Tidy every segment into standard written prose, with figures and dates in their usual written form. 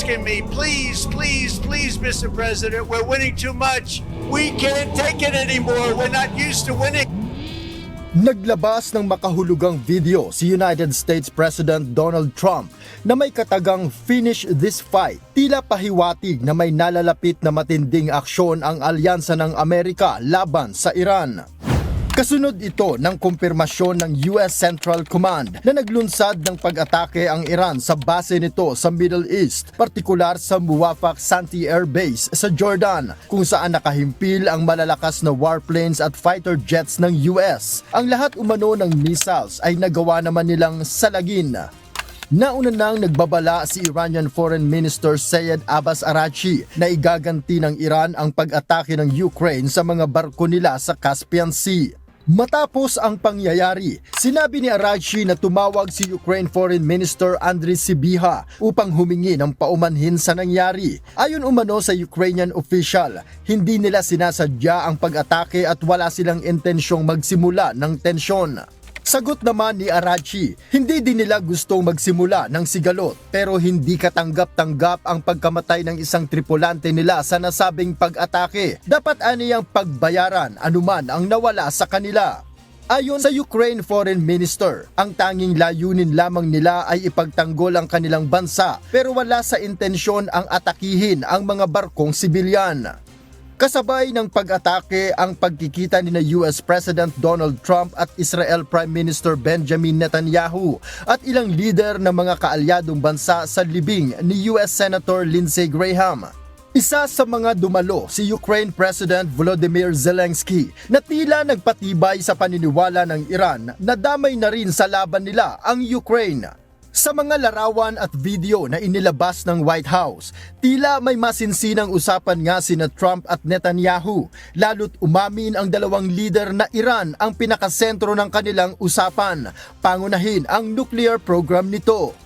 asking me, please, please, please, Mr. President, we're winning too much. We can't take it anymore. We're not used to winning. Naglabas ng makahulugang video si United States President Donald Trump na may katagang "Finish this fight." Tila pahiwatig na may nalalapit na matinding aksyon ang alyansa ng Amerika laban sa Iran. Kasunod ito ng kumpirmasyon ng US Central Command na naglunsad ng pag-atake ang Iran sa base nito sa Middle East, partikular sa Muwafaq Santi Air Base sa Jordan, kung saan nakahimpil ang malalakas na warplanes at fighter jets ng US. Ang lahat umano ng missiles ay nagawa naman nilang salagin. Nauna nang nagbabala si Iranian Foreign Minister Sayed Abbas Araghchi na igaganti ng Iran ang pag-atake ng Ukraine sa mga barko nila sa Caspian Sea. Matapos ang pangyayari, sinabi ni Araghchi na tumawag si Ukraine Foreign Minister Andriy Sybiha upang humingi ng paumanhin sa nangyari. Ayon umano sa Ukrainian official, hindi nila sinasadya ang pag-atake at wala silang intensyong magsimula ng tensyon. Sagot naman ni Araghchi, hindi din nila gustong magsimula ng sigalot pero hindi katanggap-tanggap ang pagkamatay ng isang tripulante nila sa nasabing pag-atake. Dapat aniyang pagbayaran anuman ang nawala sa kanila. Ayon sa Ukraine Foreign Minister, ang tanging layunin lamang nila ay ipagtanggol ang kanilang bansa pero wala sa intensyon ang atakihin ang mga barkong sibilyan. Kasabay ng pag-atake ang pagkikita ni US President Donald Trump at Israel Prime Minister Benjamin Netanyahu at ilang leader ng mga kaalyadong bansa sa libing ni US Senator Lindsey Graham. Isa sa mga dumalo si Ukraine President Volodymyr Zelensky na tila nagpatibay sa paniniwala ng Iran na damay na rin sa laban nila ang Ukraine. Sa mga larawan at video na inilabas ng White House, tila may masinsinang usapan nga sina Trump at Netanyahu, lalo't umamin ang dalawang leader na Iran ang pinakasentro ng kanilang usapan, pangunahin ang nuclear program nito.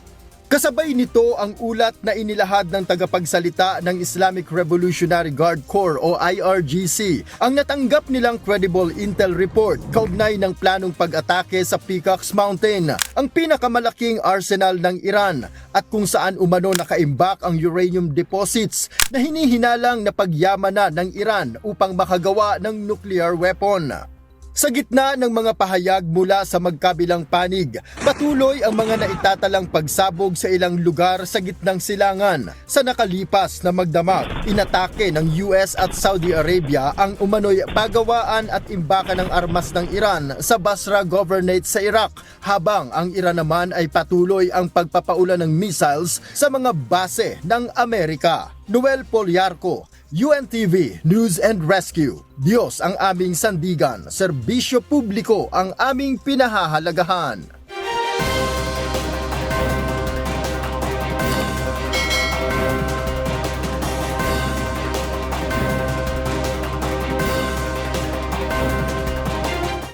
Kasabay nito ang ulat na inilahad ng tagapagsalita ng Islamic Revolutionary Guard Corps o IRGC ang natanggap nilang credible intel report kaugnay ng planong pag-atake sa Peacocks Mountain, ang pinakamalaking arsenal ng Iran at kung saan umano nakaimbak ang uranium deposits na hinihinalang na pagyamanan ng Iran upang makagawa ng nuclear weapon. Sa gitna ng mga pahayag mula sa magkabilang panig, patuloy ang mga naitatalang pagsabog sa ilang lugar sa gitnang silangan. Sa nakalipas na magdamag, inatake ng US at Saudi Arabia ang umano'y pagawaan at imbakan ng armas ng Iran sa Basra Governorate sa Iraq, habang ang Iran naman ay patuloy ang pagpapaulan ng missiles sa mga base ng Amerika. Noel Poliarco, UNTV News and Rescue. Diyos ang aming sandigan, serbisyo publiko ang aming pinahahalagahan.